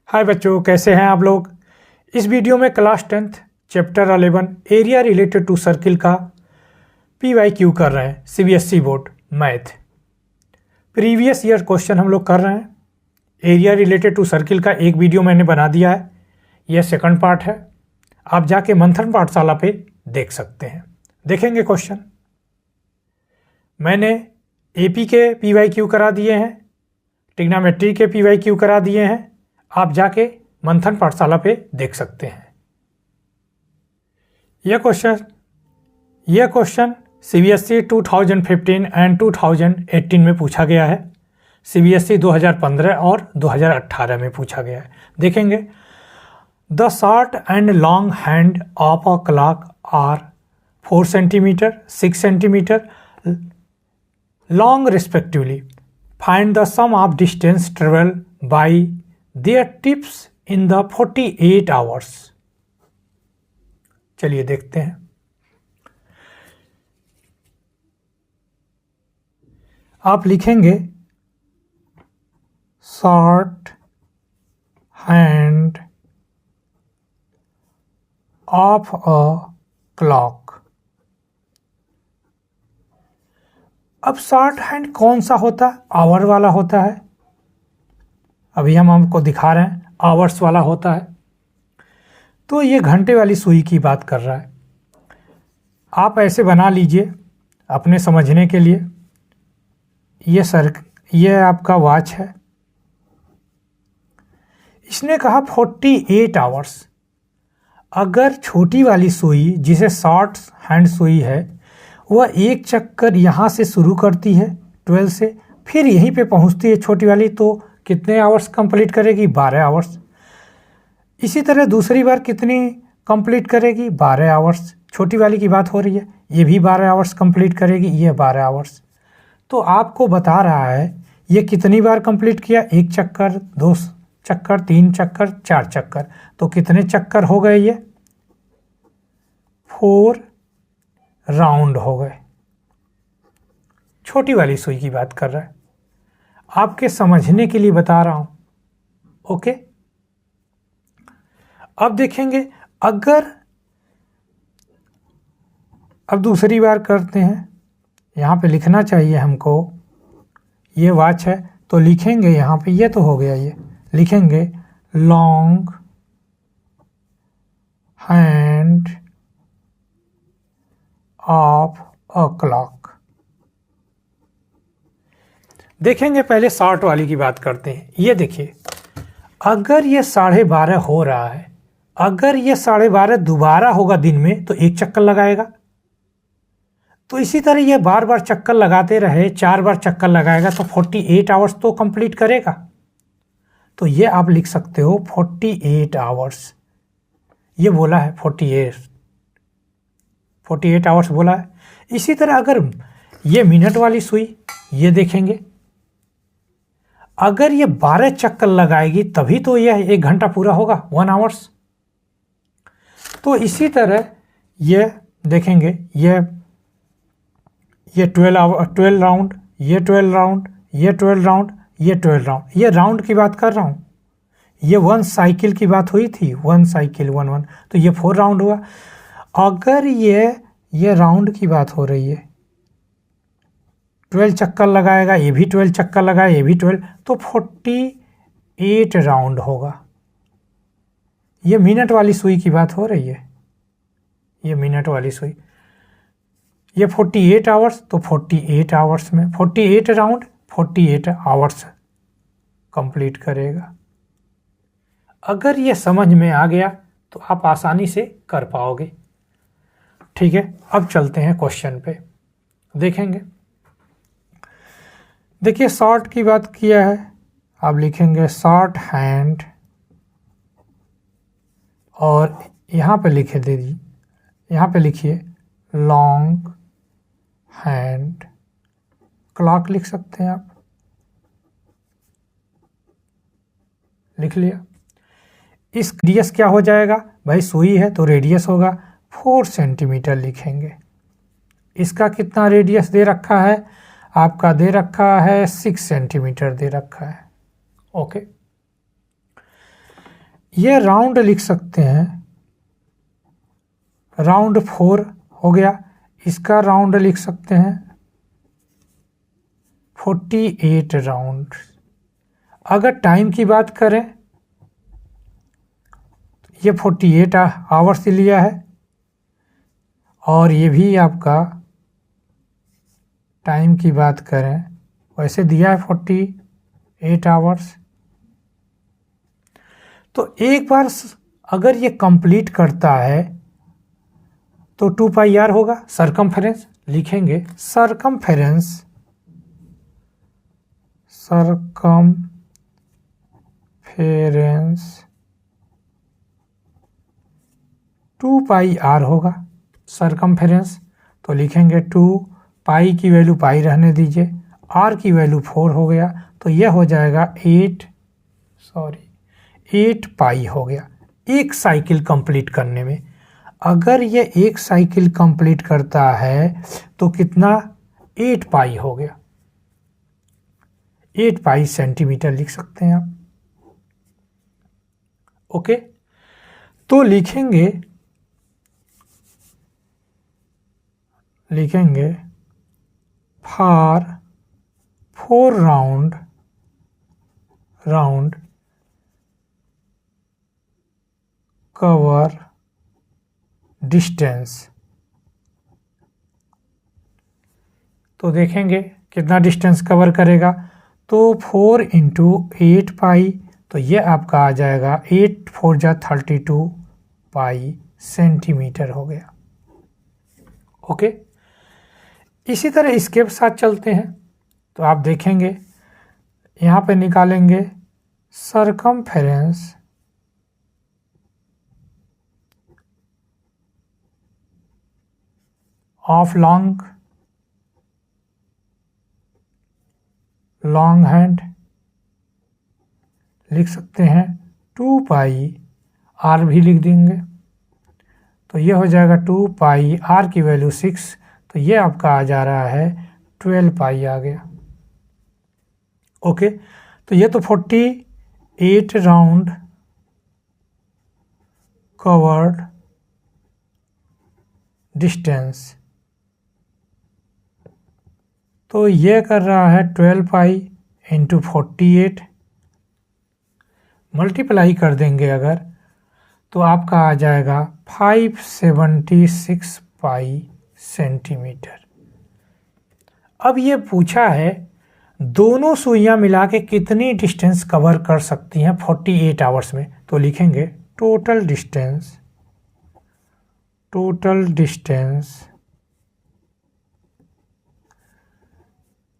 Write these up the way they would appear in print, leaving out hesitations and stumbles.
हाय बच्चों, कैसे हैं आप लोग। इस वीडियो में class 10th chapter 11 area related to circle का PYQ कर रहे हैं। CBSE board math previous year question हम लोग कर रहे हैं। एरिया रिलेटेड टू सर्किल का एक वीडियो मैंने बना दिया है, यह सेकंड पार्ट है। आप जाके मंथन पाठशाला पे देख सकते हैं, देखेंगे क्वेश्चन। मैंने AP के PYQ करा दिए हैं, ट्रिग्नोमेट्री के PYQ करा दिए हैं। आप जाके मंथन पाठशाला पे देख सकते हैं। यह क्वेश्चन CBSE 2015 एंड 2018 में पूछा गया है। CBSE 2015 और 2018 में पूछा गया है, देखेंगे। The short and long hand of a clock are 4 centimetre 6 centimetre long respectively. Find the sum of distance travel by their tips in the 48 hours। चलिए देखते हैं। आप लिखेंगे short hand of a clock. अब शॉर्ट हैंड कौन सा होता है? आवर वाला होता है। अभी हम आपको दिखा रहे हैं आवर्स वाला होता है। तो ये घंटे वाली सुई की बात कर रहा है। आप ऐसे बना लीजिए अपने समझने के लिए। ये आपका वॉच है। इसने कहा 48 आवर्स। अगर छोटी वाली सुई जिसे शॉर्ट हैंड सुई है वह एक चक्कर यहाँ से शुरू करती है 12 से, फिर यहीं पे पहुँचती है छोटी वाली, तो कितने आवर्स कंप्लीट करेगी? 12 आवर्स। इसी तरह दूसरी बार कितनी कंप्लीट करेगी? 12 आवर्स। छोटी वाली की बात हो रही है, ये भी 12 आवर्स कंप्लीट करेगी, ये 12 आवर्स। तो आपको बता रहा है ये कितनी बार कंप्लीट किया? 1 चक्कर, 2 चक्कर, 3 चक्कर, 4 चक्कर। तो कितने चक्कर हो गए? ये 4 राउंड हो गए। छोटी वाली सुई की बात कर रहा है, आपके समझने के लिए बता रहा हूं। ओके, अब देखेंगे। अब दूसरी बार करते हैं। यहां पे लिखना चाहिए हमको, ये वॉच है तो लिखेंगे यहां पे, ये तो हो गया, ये लिखेंगे long hand of a clock. देखेंगे पहले शॉर्ट वाली की बात करते हैं। ये देखिए, अगर ये 12:30 हो रहा है, अगर ये 12:30 दोबारा होगा दिन में तो 1 चक्कर लगाएगा। तो इसी तरह ये बार बार चक्कर लगाते रहे, 4 बार चक्कर लगाएगा तो 48 आवर्स तो कंप्लीट करेगा। तो ये आप लिख सकते हो 48 आवर्स। ये बोला है 48 आवर्स बोला है। इसी तरह अगर ये मिनट वाली सुई, ये देखेंगे, अगर ये 12 चक्कर लगाएगी तभी तो यह 1 घंटा पूरा होगा, 1 आवर्स। तो इसी तरह ये देखेंगे, ये 12 राउंड, ये 12 राउंड, ये 12 राउंड, ये 12 राउंड। ये राउंड की बात कर रहा हूं। ये 1 साइकिल की बात हुई थी, 1 साइकिल 1 तो ये 4 राउंड हुआ। अगर ये राउंड की बात हो रही है, 12 चक्कर लगाएगा, ये भी 12 चक्कर लगाए, ये भी 12, तो 48 राउंड होगा। ये मिनट वाली सुई की बात हो रही है, ये मिनट वाली सुई। ये 48 आवर्स, तो 48 आवर्स में 48 राउंड 48 आवर्स कंप्लीट करेगा। अगर ये समझ में आ गया तो आप आसानी से कर पाओगे। ठीक है, अब चलते हैं क्वेश्चन पे, देखेंगे। देखिए, शॉर्ट की बात किया है, आप लिखेंगे शॉर्ट हैंड, और यहाँ पे लिखे दीजिए, यहाँ पे लिखिए लॉन्ग हैंड क्लॉक लिख सकते हैं आप, लिख लिया। इस रेडियस क्या हो जाएगा भाई? सुई है तो रेडियस होगा 4 सेंटीमीटर लिखेंगे। इसका कितना रेडियस दे रखा है? आपका दे रखा है 6 सेंटीमीटर दे रखा है। ओके, ये राउंड लिख सकते हैं, राउंड 4 हो गया। इसका राउंड लिख सकते हैं 48 राउंड। अगर टाइम की बात करें, ये 48 आवर्स लिया है, और ये भी आपका टाइम की बात करें वैसे दिया है 48 आवर्स। तो एक बार अगर ये कंप्लीट करता है तो 2 पाई आर होगा। सरकमफेरेंस लिखेंगे, सरकमफेरेंस 2 पाई आर होगा सरकमफेरेंस। तो लिखेंगे 2 पाई की वैल्यू पाई रहने दीजिए, आर की वैल्यू 4 हो गया, तो यह हो जाएगा 8 पाई हो गया एक साइकिल कंप्लीट करने में। अगर ये एक साइकिल कंप्लीट करता है तो कितना, 8 पाई हो गया। 8 पाई सेंटीमीटर लिख सकते हैं आप। ओके, तो लिखेंगे फॉर 4 राउंड कवर डिस्टेंस। तो देखेंगे कितना डिस्टेंस कवर करेगा। तो 4 इंटू 8 पाई, तो ये आपका आ जाएगा 8 4 जा 32 पाई सेंटीमीटर हो गया। ओके, इसी तरह इसके साथ चलते हैं। तो आप देखेंगे यहाँ पे निकालेंगे सरकमफेरेंस ऑफ लॉन्ग हैंड, लिख सकते हैं 2 पाई, आर भी लिख देंगे, तो ये हो जाएगा 2 पाई, आर की वैल्यू 6, तो ये आपका आ जा रहा है 12 पाई आ गया। ओके, तो ये तो 48 राउंड कवर्ड डिस्टेंस, तो ये कर रहा है 12 पाई इंटू 48, मल्टीप्लाई कर देंगे अगर, तो आपका आ जाएगा 576 पाई सेंटीमीटर। अब ये पूछा है दोनों सुइयां मिला के कितनी डिस्टेंस कवर कर सकती हैं 48 आवर्स में। तो लिखेंगे टोटल डिस्टेंस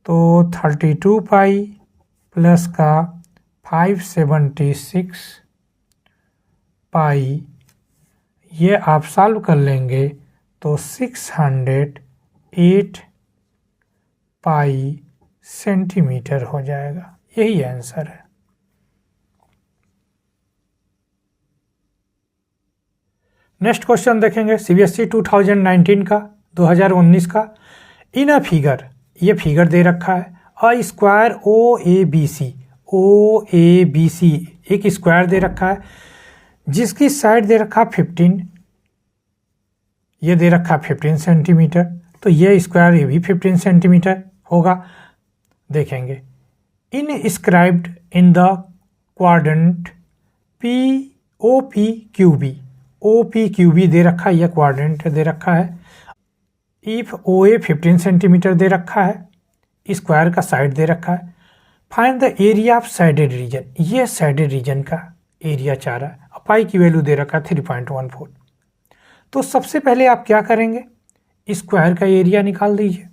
तो 32 पाई प्लस का 576 पाई, ये आप सॉल्व कर लेंगे तो 608 पाई सेंटीमीटर हो जाएगा। यही आंसर है। नेक्स्ट क्वेश्चन देखेंगे सीबीएसई 2019 का, 2019 का। इन अ फिगर, ये फिगर दे रखा है, a square O A B C, एक स्क्वायर दे रखा है जिसकी साइड दे रखा 15, ये दे रखा 15 सेंटीमीटर, तो ये स्क्वायर ये भी 15 सेंटीमीटर होगा। देखेंगे inscribed in the quadrant OPQB दे रखा है, यह क्वाड्रेंट दे रखा है। इफ OA 15 सेंटीमीटर दे रखा है, स्क्वायर का साइड दे रखा है। Find the area of shaded region, ये साइडेड रीजन का एरिया चाह रहा है। पाई की वैल्यू दे रखा है 3.14। तो सबसे पहले आप क्या करेंगे, स्क्वायर का एरिया निकाल दीजिए।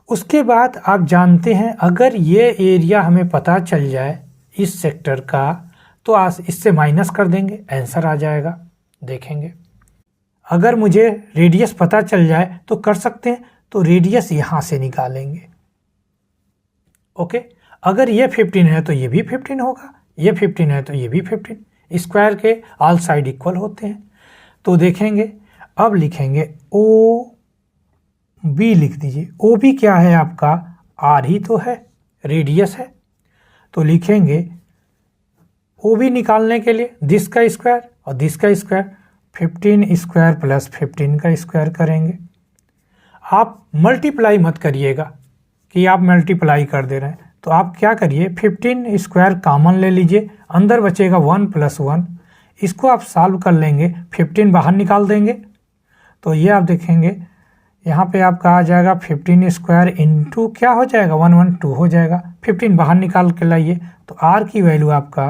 उसके बाद आप जानते हैं अगर ये एरिया हमें पता चल जाए इस सेक्टर का, तो आज इससे माइनस कर देंगे, आंसर आ जाएगा। देखेंगे अगर मुझे रेडियस पता चल जाए तो कर सकते हैं, तो रेडियस यहाँ से निकालेंगे। ओके, अगर ये 15 है तो ये भी 15 होगा, ये 15 है तो ये भी 15, स्क्वायर के ऑल साइड इक्वल होते हैं। तो देखेंगे, अब लिखेंगे OB लिख दीजिए। OB क्या है आपका, आर ही तो है, रेडियस है। तो लिखेंगे ओ बी निकालने के लिए दिस का स्क्वायर और दिस का स्क्वायर 15 स्क्वायर प्लस 15 का स्क्वायर करेंगे। आप मल्टीप्लाई मत करिएगा कि आप मल्टीप्लाई कर दे रहे हैं, तो आप क्या करिए 15 स्क्वायर कॉमन ले लीजिए, अंदर बचेगा 1 + 1, इसको आप सॉल्व कर लेंगे, 15 बाहर निकाल देंगे तो ये आप देखेंगे यहाँ पे आपका आ जाएगा 15 स्क्वायर इंटू क्या हो जाएगा 112 हो जाएगा। 15 बाहर निकाल के लाइए तो आर की वैल्यू आपका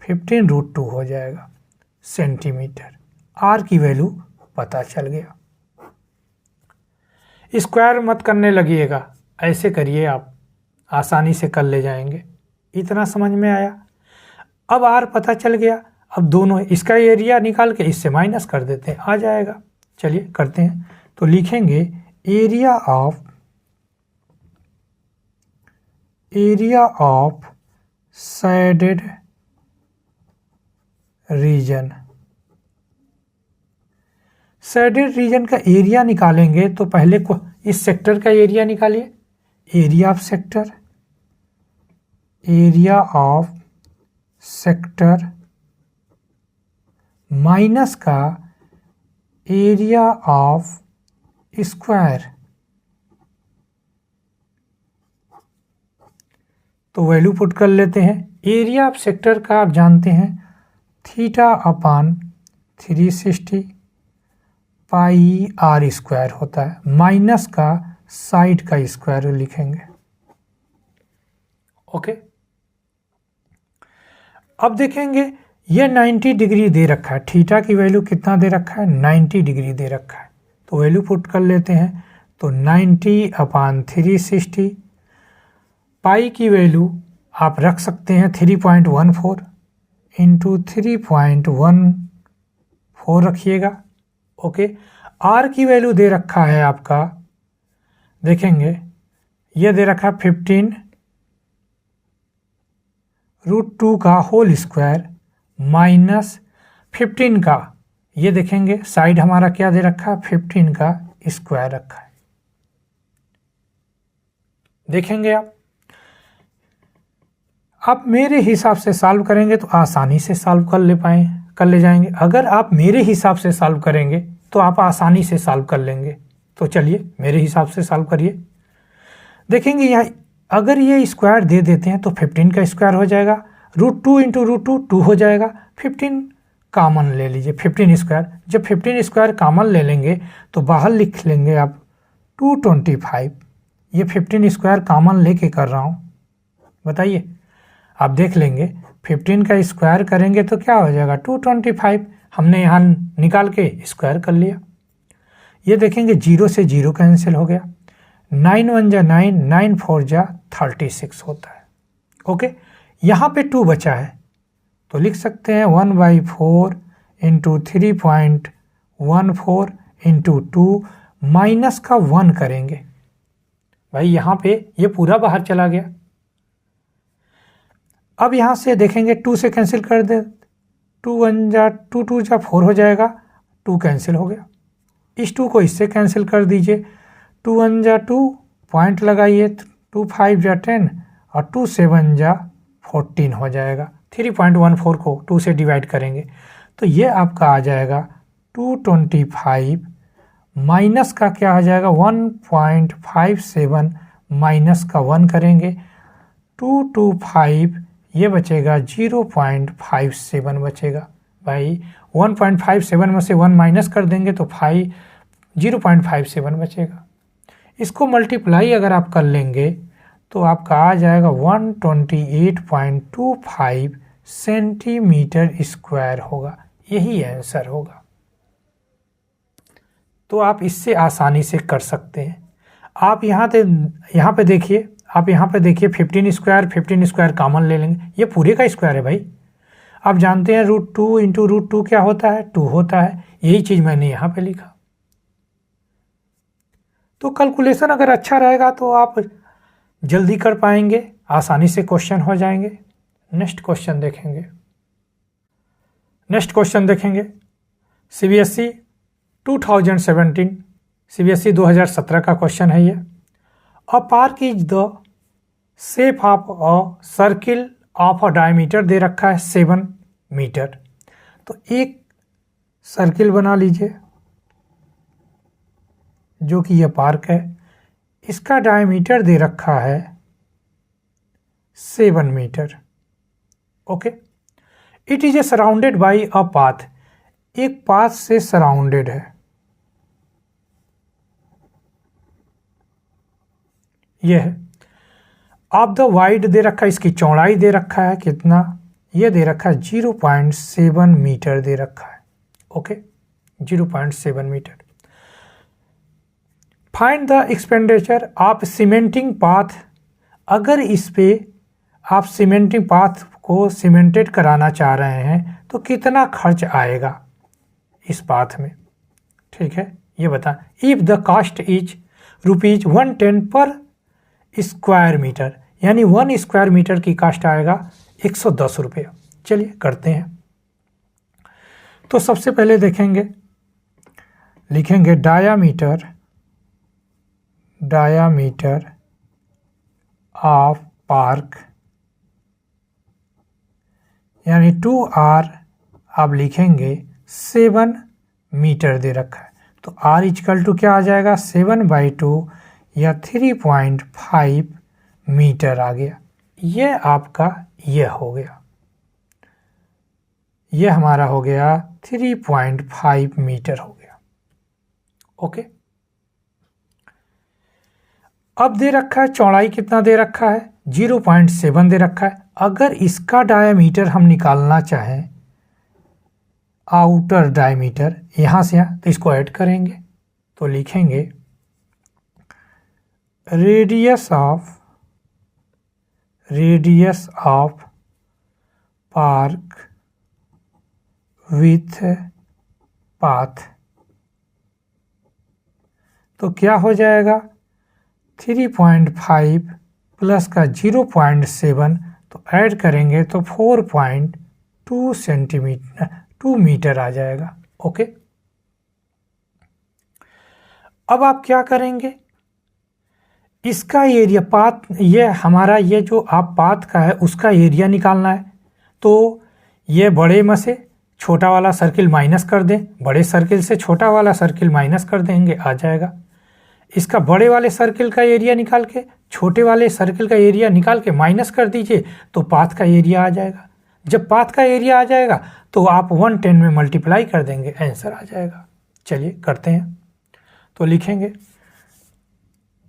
15√2 हो जाएगा सेंटीमीटर। आर की वैल्यू पता चल गया। स्क्वायर मत करने लगिएगा, ऐसे करिए आप, आसानी से कर ले जाएंगे। इतना समझ में आया। अब आर पता चल गया, अब दोनों इसका एरिया निकाल के इससे माइनस कर देते हैं, आ जाएगा। चलिए करते हैं, तो लिखेंगे area of shaded reason. Shaded region का एरिया निकालेंगे तो पहले को इस सेक्टर का एरिया निकालिए, area of sector, area of sector minus का एरिया ऑफ स्क्वायर। तो वैल्यू पुट कर लेते हैं। एरिया ऑफ सेक्टर का आप जानते हैं θ/360 पाई आर स्क्वायर होता है, माइनस का साइड का स्क्वायर लिखेंगे। ओके, अब देखेंगे ये 90 डिग्री दे रखा है, थीटा की वैल्यू कितना दे रखा है 90 डिग्री दे रखा है, तो वैल्यू पुट कर लेते हैं। तो 90/360 पाई की वैल्यू आप रख सकते हैं 3.14 इंटू 3.14 रखिएगा। ओके, आर की वैल्यू दे रखा है आपका, देखेंगे ये दे रखा है 15√2 का होल स्क्वायर माइनस 15 का, ये देखेंगे साइड हमारा क्या दे रखा है 15 का स्क्वायर रखा है। देखेंगे आप मेरे हिसाब से सॉल्व करेंगे तो आसानी से सॉल्व कर ले जाएंगे। अगर आप मेरे हिसाब से सॉल्व करेंगे तो आप आसानी से सॉल्व कर लेंगे। तो चलिए मेरे हिसाब से सॉल्व करिए। देखेंगे यहाँ अगर ये स्क्वायर दे देते हैं तो 15 का स्क्वायर हो जाएगा, √2 इंटू √2 2 हो जाएगा, 15 कॉमन ले लीजिए 15 स्क्वायर। जब 15 स्क्वायर कॉमन ले लेंगे तो बाहर लिख लेंगे आप 225। ये 15 स्क्वायर कॉमन लेके कर रहा हूँ, बताइए आप देख लेंगे 15 का स्क्वायर करेंगे तो क्या हो जाएगा 225। हमने यहाँ निकाल के स्क्वायर कर लिया। ये देखेंगे 0 से 0 कैंसिल हो गया, 9 1 जा 9, 9 4 जा 36 होता है। ओके, यहाँ पे 2 बचा है तो लिख सकते हैं 1/4 इंटू 3.14 इंटू 2 माइनस का 1 करेंगे। भाई यहाँ पे ये पूरा बाहर चला गया। अब यहाँ से देखेंगे 2 से कैंसिल कर दे, 2 1 जा 2 2 जा 4 हो जाएगा, 2 कैंसिल हो गया। इस 2 को इससे कैंसिल कर दीजिए, 2 1 जा 2 पॉइंट लगाइए, 2 5 जा 10 और 2 7 जा 14 हो जाएगा। 3.14 को 2 से डिवाइड करेंगे तो ये आपका आ जाएगा 225 माइनस का क्या आ जाएगा 1.57 माइनस का 1 करेंगे 225, ये बचेगा 0.57 बचेगा। भाई 1.57 में से 1 माइनस कर देंगे तो 0.57 बचेगा। इसको मल्टीप्लाई अगर आप कर लेंगे तो आपका आ जाएगा 128.25 सेंटीमीटर स्क्वायर होगा, यही आंसर होगा। तो आप इससे आसानी से कर सकते हैं। आप यहाँ पे देखिए, आप यहाँ पे देखिए 15 स्क्वायर कॉमन ले लेंगे, ये पूरे का स्क्वायर है भाई। आप जानते हैं √2 इंटू √2 क्या होता है 2 होता है, यही चीज़ मैंने यहाँ पे लिखा। तो कैलकुलेशन अगर अच्छा रहेगा तो आप जल्दी कर पाएंगे, आसानी से क्वेश्चन हो जाएंगे। नेक्स्ट क्वेश्चन देखेंगे CBSE 2017 CBSE 2017 का क्वेश्चन है ये। A park is the shape of a circle of a diameter दे रखा है 7 मीटर। तो एक सर्किल बना लीजिए जो कि यह पार्क है, इसका डायमीटर दे रखा है 7 metre. Okay, it is a surrounded by a path, एक पाथ से सराउंडेड है। यह है ऑफ द वाइड दे रखा है, इसकी चौड़ाई दे रखा है कितना, यह दे रखा है 0.7 मीटर दे रखा है। Okay, 0.7 metre. Find the expenditure of cementing path, अगर इस पे आप सीमेंटिंग पाथ को सीमेंटेड कराना चाह रहे हैं तो कितना खर्च आएगा इस पाथ में। ठीक है, ये बता। इफ द कॉस्ट इज ₹110 पर स्क्वायर मीटर, यानी 1 स्क्वायर मीटर की कास्ट आएगा 110 रुपये। चलिए करते हैं। तो सबसे पहले देखेंगे, लिखेंगे डायामीटर ऑफ पार्क, यानी 2R आप लिखेंगे 7 मीटर दे रखा है। तो R इक्वल टू क्या आ जाएगा, 7/2 या 3.5 मीटर आ गया। यह आपका यह हो गया, यह हमारा हो गया 3.5 मीटर हो गया। ओके, अब दे रखा है चौड़ाई कितना दे रखा है, 0.7 दे रखा है। अगर इसका डायमीटर हम निकालना चाहें, आउटर डायमीटर यहाँ से यहाँ, तो इसको ऐड करेंगे तो लिखेंगे radius of park with path, तो क्या हो जाएगा 3.5 प्लस का 0.7, तो ऐड करेंगे तो 4.2 मीटर आ जाएगा। ओके, अब आप क्या करेंगे, इसका एरिया पाथ, ये हमारा ये जो आप पाथ का है उसका एरिया निकालना है। तो ये बड़े में से छोटा वाला सर्किल माइनस कर दें, बड़े सर्किल से छोटा वाला सर्किल माइनस कर देंगे, आ जाएगा। इसका बड़े वाले सर्किल का एरिया निकाल के छोटे वाले सर्किल का एरिया निकाल के माइनस कर दीजिए तो पाथ का एरिया आ जाएगा। जब पाथ का एरिया आ जाएगा तो आप 110 में मल्टीप्लाई कर देंगे, आंसर आ जाएगा। चलिए करते हैं। तो लिखेंगे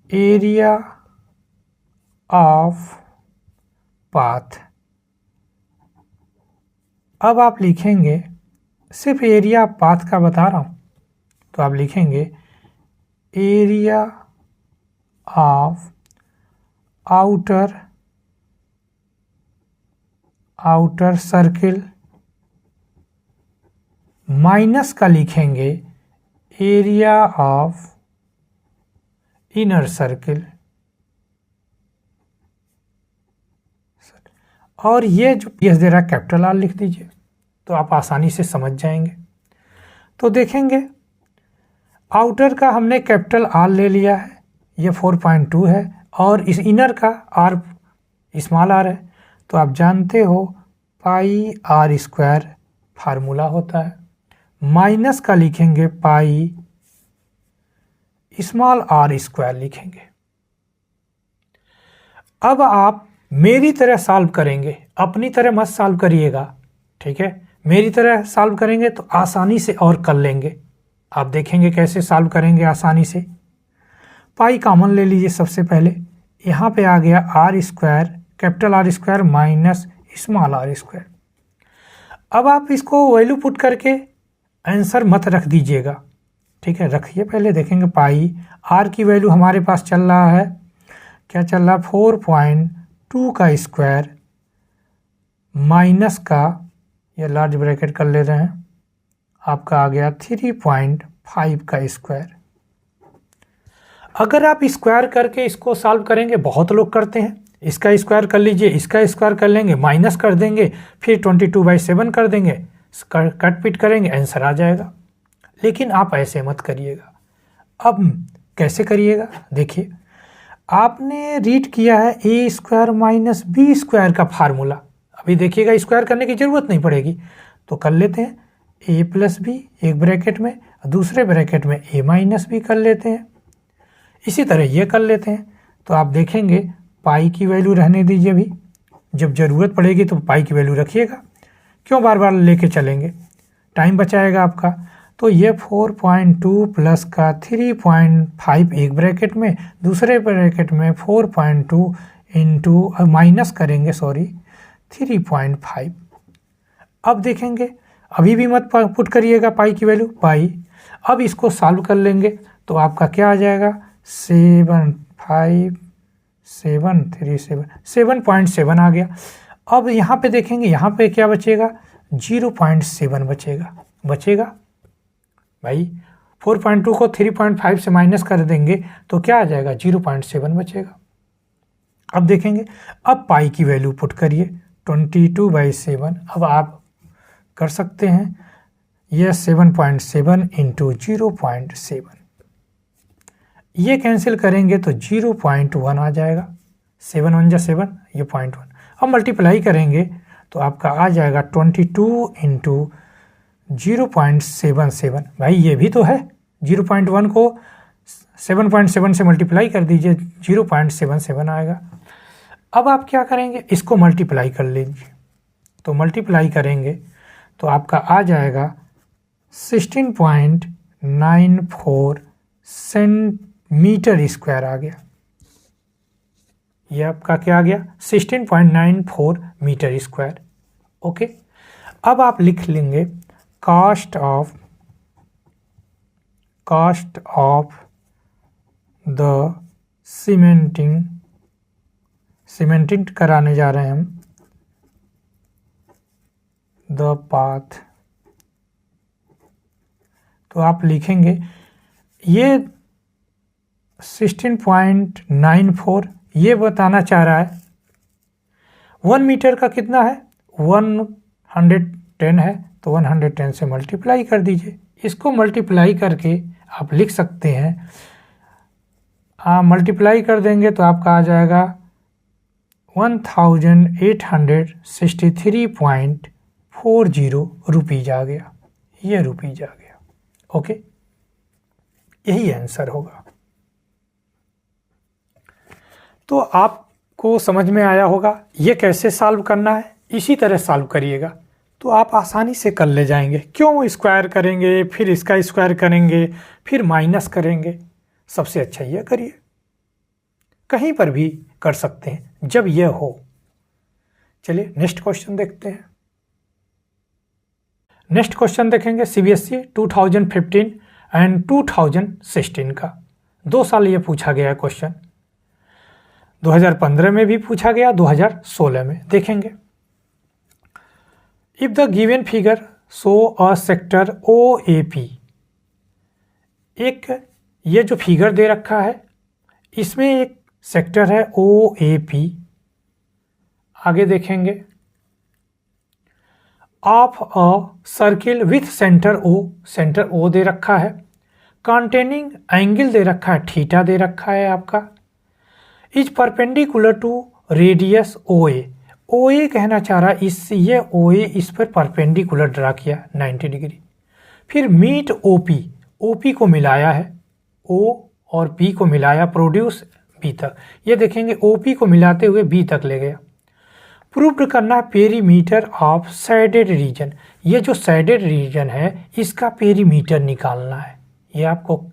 एरिया ऑफ पाथ, अब आप लिखेंगे, सिर्फ एरिया ऑफ पाथ का बता रहा हूँ, तो आप लिखेंगे area of outer circle minus का लिखेंगे एरिया ऑफ इनर सर्किल, और ये जो पीएस दे रहा है कैपिटल आर लिख दीजिए तो आप आसानी से समझ जाएंगे। तो देखेंगे आउटर का हमने कैपिटल आर ले लिया है, ये 4.2 है, और इस इनर का आर स्मॉल आर है। तो आप जानते हो पाई आर स्क्वायर फार्मूला होता है, माइनस का लिखेंगे पाई स्मॉल आर स्क्वायर लिखेंगे। अब आप मेरी तरह सॉल्व करेंगे, अपनी तरह मत सॉल्व करिएगा, ठीक है। मेरी तरह सॉल्व करेंगे तो आसानी से और कर लेंगे। आप देखेंगे कैसे सॉल्व करेंगे आसानी से। पाई कॉमन ले लीजिए सबसे पहले, यहाँ पे आ गया R square, capital R square minus small R square. अब आप इसको वैल्यू पुट करके आंसर मत रख दीजिएगा, ठीक है, रखिए पहले। देखेंगे पाई आर की वैल्यू हमारे पास चल रहा है, क्या चल रहा है 4.2 का स्क्वायर माइनस का, ये लार्ज ब्रैकेट कर ले रहे हैं, आपका आ गया 3.5 का स्क्वायर। अगर आप स्क्वायर करके इसको सॉल्व करेंगे, बहुत लोग करते हैं, इसका स्क्वायर कर लीजिए, इसका स्क्वायर कर लेंगे, माइनस कर देंगे, फिर 22/7 कर देंगे, कट पिट करेंगे, आंसर आ जाएगा। लेकिन आप ऐसे मत करिएगा। अब कैसे करिएगा, देखिए आपने रीड किया है ए स्क्वायर माइनस बी स्क्वायर का फार्मूला, अभी देखिएगा स्क्वायर करने की ज़रूरत नहीं पड़ेगी, तो कर लेते हैं ए प्लस बी एक ब्रैकेट में, दूसरे ब्रैकेट में ए माइनस बी कर लेते हैं। इसी तरह ये कर लेते हैं। तो आप देखेंगे पाई की वैल्यू रहने दीजिए, अभी जब ज़रूरत पड़ेगी तो पाई की वैल्यू रखिएगा, क्यों बार बार लेके चलेंगे, टाइम बचाएगा आपका। तो ये 4.2 प्लस का 3.5 एक ब्रैकेट में, दूसरे ब्रैकेट में 4.2 इंटू माइनस करेंगे 3.5। अब देखेंगे, अभी भी मत पुट करिएगा पाई की वैल्यू पाई। अब इसको सॉल्व कर लेंगे तो आपका क्या आ जाएगा 7.7 आ गया। अब यहाँ पे देखेंगे, यहाँ पे क्या बचेगा 0.7 बचेगा भाई। 4.2 को 3.5 से माइनस कर देंगे तो क्या आ जाएगा 0.7 बचेगा। अब देखेंगे, अब पाई की वैल्यू पुट करिए 22/7। अब आप कर सकते हैं यह 7.7 इंटू 0.7, ये कैंसिल करेंगे तो 0.1 आ जाएगा। 7 1 जा 7, ये 0.1। अब मल्टीप्लाई करेंगे तो आपका आ जाएगा 22 इंटू 0.77। भाई ये भी तो है, 0.1 को 7.7 से मल्टीप्लाई कर दीजिए, 0.77 आएगा। अब आप क्या करेंगे, इसको मल्टीप्लाई कर लीजिए। तो मल्टीप्लाई करेंगे तो आपका आ जाएगा 16.94 सेंटीमीटर स्क्वायर आ गया। ये आपका क्या आ गया 16.94 मीटर स्क्वायर। ओके, अब आप लिख लेंगे कॉस्ट ऑफ द सीमेंटिंग कराने जा रहे हैं हम द पाथ। तो आप लिखेंगे ये 16.94 ये बताना चाह रहा है 1 मीटर का कितना है 110 है, तो 110 से मल्टीप्लाई कर दीजिए। इसको मल्टीप्लाई करके आप लिख सकते हैं, मल्टीप्लाई कर देंगे तो आपका आ जाएगा 1863.40 रुपीज आ गया। ये रुपीज आ गया। ओके, यही आंसर होगा। तो आपको समझ में आया होगा ये कैसे सॉल्व करना है। इसी तरह सॉल्व करिएगा तो आप आसानी से कर ले जाएंगे। क्यों स्क्वायर करेंगे, फिर इसका स्क्वायर करेंगे, फिर माइनस करेंगे। सबसे अच्छा ये करिए, कहीं पर भी कर सकते हैं जब यह हो। चलिए नेक्स्ट क्वेश्चन देखते हैं। नेक्स्ट क्वेश्चन देखेंगे सीबीएसई 2015 एंड 2016 का। 2 साल ये पूछा गया है क्वेश्चन, 2015 में भी पूछा गया, 2016 में। देखेंगे, if the given figure show a sector OAP, एक ये जो फिगर दे रखा है इसमें एक सेक्टर है OAP। आगे देखेंगे, of a circle with centre O दे रखा है, कंटेनिंग एंगल दे रखा है थीटा दे रखा है आपका, is perpendicular to radius OA कहना चाह रहा है, ये OA इस पर परपेंडिकुलर ड्रा किया 90 डिग्री। फिर मीट OP को मिलाया है, O और P को मिलाया, प्रोड्यूस B तक। ये देखेंगे OP को मिलाते हुए B तक ले गया। प्रूव्ड करना पेरीमीटर ऑफ शेडेड रीजन, ये जो शेडेड रीजन है इसका पेरीमीटर निकालना है। ये आपको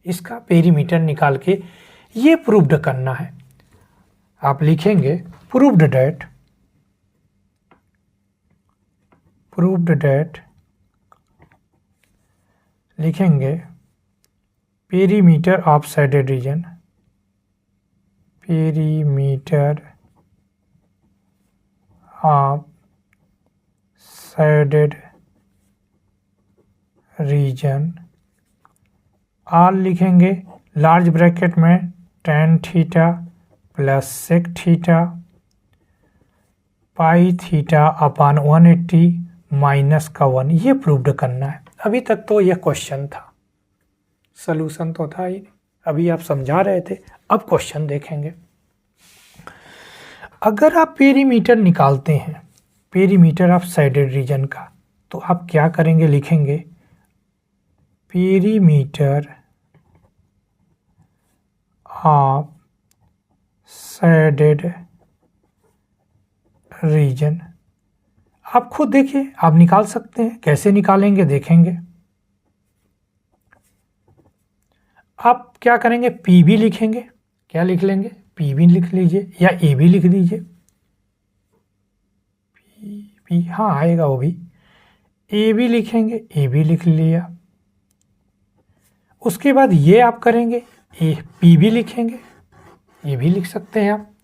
इसका पेरीमीटर निकाल के ये प्रूव्ड करना है। आप लिखेंगे प्रूव्ड डेट लिखेंगे perimeter of shaded region, perimeter of shaded region, R लिखेंगे लार्ज ब्रैकेट में tan theta plus sec theta pi theta upon 180 minus का 1। ये प्रूव्ड करना है। अभी तक तो यह क्वेश्चन था, सॉल्यूशन तो था ही, अभी आप समझा रहे थे। अब क्वेश्चन देखेंगे। अगर आप पेरीमीटर निकालते हैं, पेरीमीटर ऑफ साइडेड रीजन का, तो आप क्या करेंगे, लिखेंगे पेरीमीटर ऑफ साइडेड रीजन। आप खुद देखिए, आप निकाल सकते हैं, कैसे निकालेंगे देखेंगे। आप क्या करेंगे, पी बी लिखेंगे, क्या लिख लेंगे, पी बी लिख लीजिए या ए बी लिख दीजिए, पी बी, हाँ आएगा वो भी, ए बी लिखेंगे, ए बी लिख लिया। उसके बाद ये आप करेंगे, ए पी बी लिखेंगे, ये भी लिख सकते हैं आप,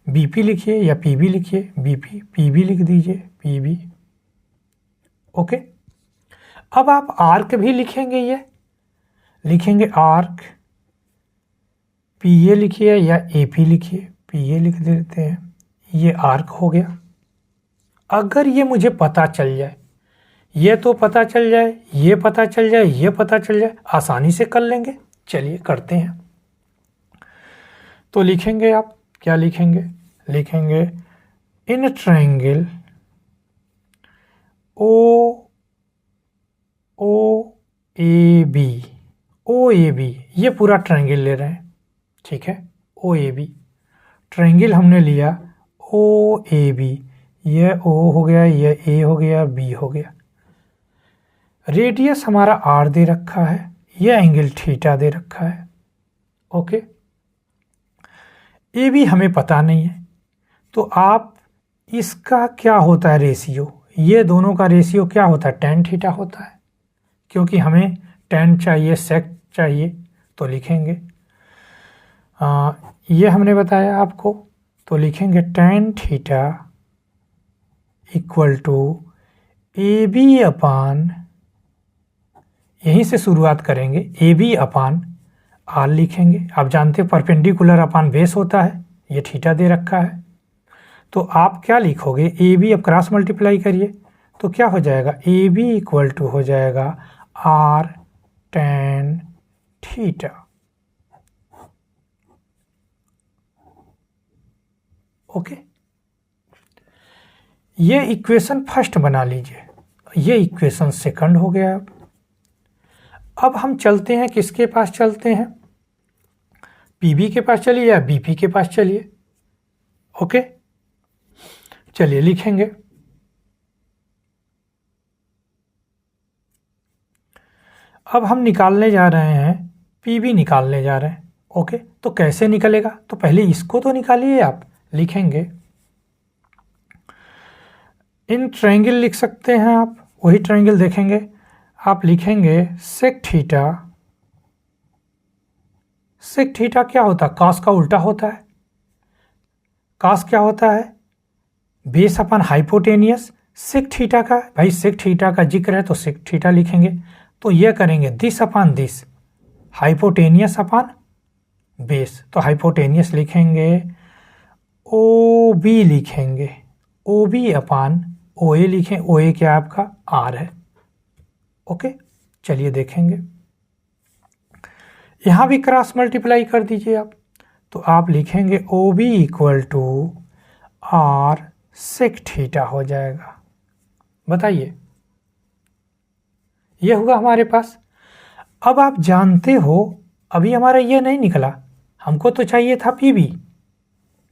बी पी लिखिए या पी बी लिखिए, बी पी बी लिख दीजिए, पी बी। ओके, अब आप आर्क भी लिखेंगे, ये लिखेंगे आर्क, पी ए लिखिए या ए पी लिखिए, पी ए लिख देते हैं, ये आर्क हो गया। अगर ये मुझे पता चल जाए, ये तो पता चल जाए, ये पता चल जाए, ये पता चल जाए, आसानी से कर लेंगे। चलिए करते हैं। तो लिखेंगे आप, क्या लिखेंगे, लिखेंगे in triangle O A B, O A B, ये पूरा ट्रायंगल ले रहे हैं, ठीक है, ओ ए बी ट्रायंगल हमने लिया, ओ ए बी, ये ओ हो गया, ये ए हो गया, बी हो गया। रेडियस हमारा आर दे रखा है, ये एंगल थीटा दे रखा है। ओके, ए बी हमें पता नहीं है, तो आप इसका क्या होता है रेशियो, ये दोनों का रेशियो क्या होता है, tan थीटा होता है, क्योंकि हमें tan चाहिए, सेक चाहिए, तो लिखेंगे ये हमने बताया आपको, तो लिखेंगे tan theta equal to A B upon, यहीं से शुरुआत करेंगे, ए बी अपान आर लिखेंगे। आप जानते हैं परपेंडिकुलर अपान बेस होता है, ये थीटा दे रखा है, तो आप क्या लिखोगे, ए बी, अब क्रॉस मल्टीप्लाई करिए तो क्या हो जाएगा, ए बी इक्वल टू हो जाएगा आर tan थीटा। ओके, ये इक्वेशन फर्स्ट बना लीजिए, ये इक्वेशन सेकंड हो गया। अब हम चलते हैं, किसके पास चलते हैं, पीबी के पास चलिए या बीपी के पास चलिए। ओके, चलिए लिखेंगे, अब हम निकालने जा रहे हैं, पीबी निकालने जा रहे हैं। ओके, तो कैसे निकलेगा, तो पहले इसको तो निकालिए आप, लिखेंगे इन ट्रायंगल लिख सकते हैं आप, वही ट्रायंगल देखेंगे, आप लिखेंगे सेक थीटा, सेक थीटा क्या होता है, कॉस का उल्टा होता है, कॉस क्या होता है, बेस अपन हाइपोटेनियस, सेक थीटा का, भाई सेक थीटा का जिक्र है तो सेक थीटा लिखेंगे, तो ये करेंगे this upon this, hypotenuse upon base, तो हाइपोटेनियस लिखेंगे, ओ बी लिखेंगे, ओ बी अपान ओ ए लिखें, ओ ए क्या आपका आर है। ओके, चलिए देखेंगे, यहाँ भी क्रॉस मल्टीप्लाई कर दीजिए आप, तो आप लिखेंगे O B equal to R sec theta हो जाएगा। बताइए, ये होगा हमारे पास। अब आप जानते हो, अभी हमारा ये नहीं निकला, हमको तो चाहिए था पीबी,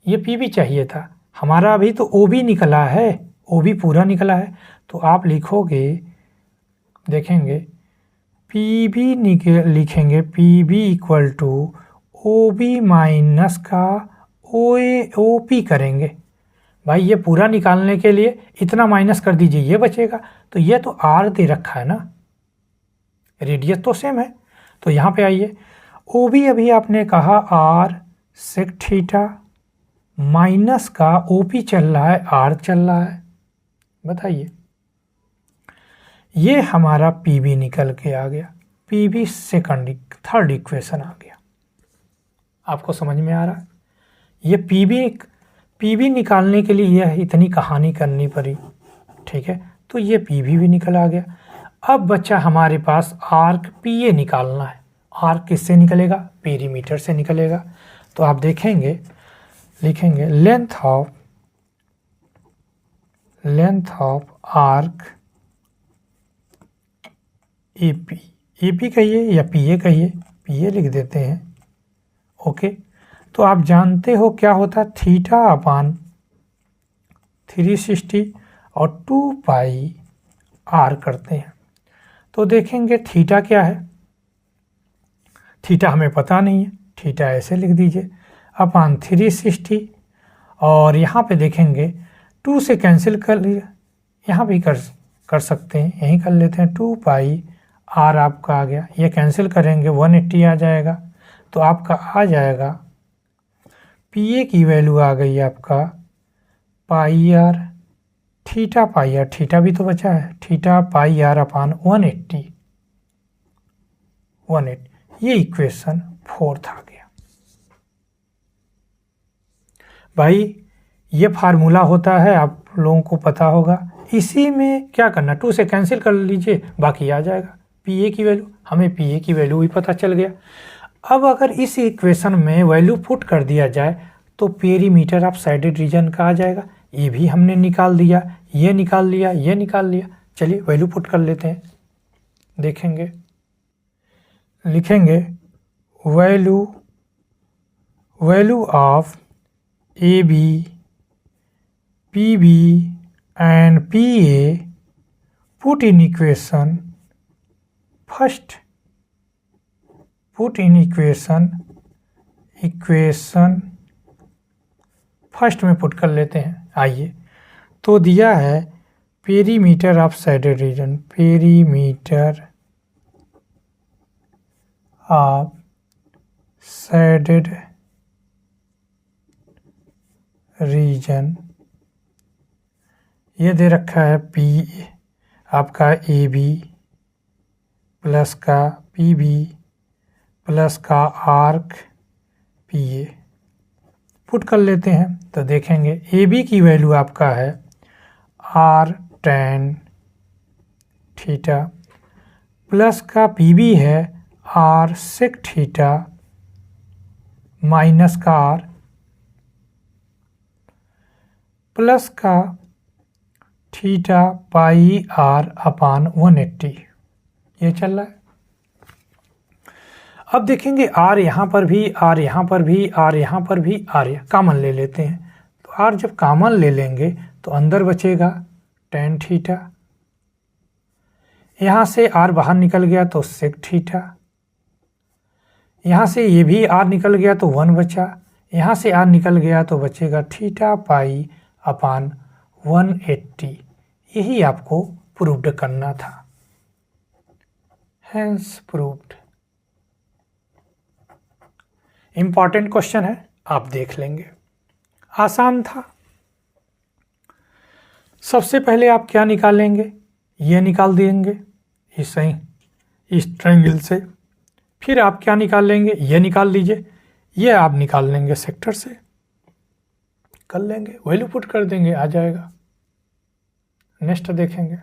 ये पीबी चाहिए था हमारा, अभी तो ओ बी निकला है, ओ बी पूरा निकला है, तो आप लिखोगे, देखेंगे पी बी लिखेंगे, P B equal to O B minus का ओ ए ओ पी करेंगे। भाई ये पूरा निकालने के लिए इतना माइनस कर दीजिए, ये बचेगा, तो ये तो आर दे रखा है ना, रेडियस तो सेम है, तो यहाँ पे आइए, ओ बी अभी आपने कहा आर सेक थीटा माइनस का ओ पी चल रहा है, आर चल रहा है। बताइए, ये हमारा पी बी निकल के आ गया, P B second, third equation आ गया। आपको समझ में आ रहा है, ये पी बी निकालने के लिए यह इतनी कहानी करनी पड़ी, ठीक है, तो ये पी बी भी निकल आ गया। अब बच्चा हमारे पास आर्क पी ए निकालना है, आर्क किससे निकलेगा, पेरीमीटर से निकलेगा, तो आप देखेंगे, लिखेंगे length of length of arc AP, AP कहिए या PA कहिए, PA लिख देते हैं। ओके, तो आप जानते हो क्या होता है, थीटा अपान 360 और 2 पाई R करते हैं। तो देखेंगे थीटा क्या है, थीटा हमें पता नहीं है, थीटा ऐसे लिख दीजिए अपान 360, और यहाँ पे देखेंगे 2 से कैंसिल कर लिया, यहाँ भी कर सकते हैं, यहीं कर लेते हैं। 2 पाई R आपका आ गया, ये कैंसिल करेंगे 180 आ जाएगा, तो आपका आ जाएगा PA की वैल्यू आ गई आपका पाई R, theta pi R, theta भी तो बचा है, थीटा पाई R अपान 180, ये इक्वेशन 4 आ गया। भाई ये फार्मूला होता है, आप लोगों को पता होगा। इसी में क्या करना, 2 से कैंसिल कर लीजिए, बाकी आ जाएगा PA की वैल्यू, हमें PA की वैल्यू भी पता चल गया। अब अगर इस इक्वेशन में वैल्यू पुट कर दिया जाए तो पेरीमीटर ऑफ साइडेड रीजन का आ जाएगा, ये भी हमने निकाल दिया, ये निकाल लिया, ये निकाल लिया। चलिए वैल्यू पुट कर लेते हैं, देखेंगे, लिखेंगे value of AB, PB and PA put in equation, first put in equation first में पुट कर लेते हैं। आइए, तो दिया है perimeter of shaded region, perimeter of shaded region, ये दे रखा है P आपका AB प्लस का PB प्लस का आर्क PA, पुट कर लेते हैं। तो देखेंगे AB की वैल्यू आपका है R tan थीटा प्लस का PB है R sec थीटा माइनस का R प्लस का थीटा पाई R अपान 180, ये चल रहा है। अब देखेंगे R यहाँ पर भी, R यहाँ पर भी, R यहाँ पर भी, R कॉमन ले लेते हैं। तो R जब कॉमन ले लेंगे तो अंदर बचेगा tan थीटा, यहाँ से R बाहर निकल गया तो sec थीटा, यहाँ से ये भी R निकल गया तो 1 बचा, यहाँ से R निकल गया तो बचेगा थीटा पाई अपान 180। यही आपको प्रूव्ड करना था, हेंस प्रूव्ड। इंपॉर्टेंट क्वेश्चन है, आप देख लेंगे, आसान था। सबसे पहले आप क्या निकालेंगे, ये निकाल देंगे इस ट्रायंगल से, फिर आप क्या निकाल लेंगे, ये निकाल लीजिए, ये आप निकाल लेंगे सेक्टर से, कर लेंगे, वैल्यू पुट कर देंगे, आ जाएगा। नेक्स्ट देखेंगे।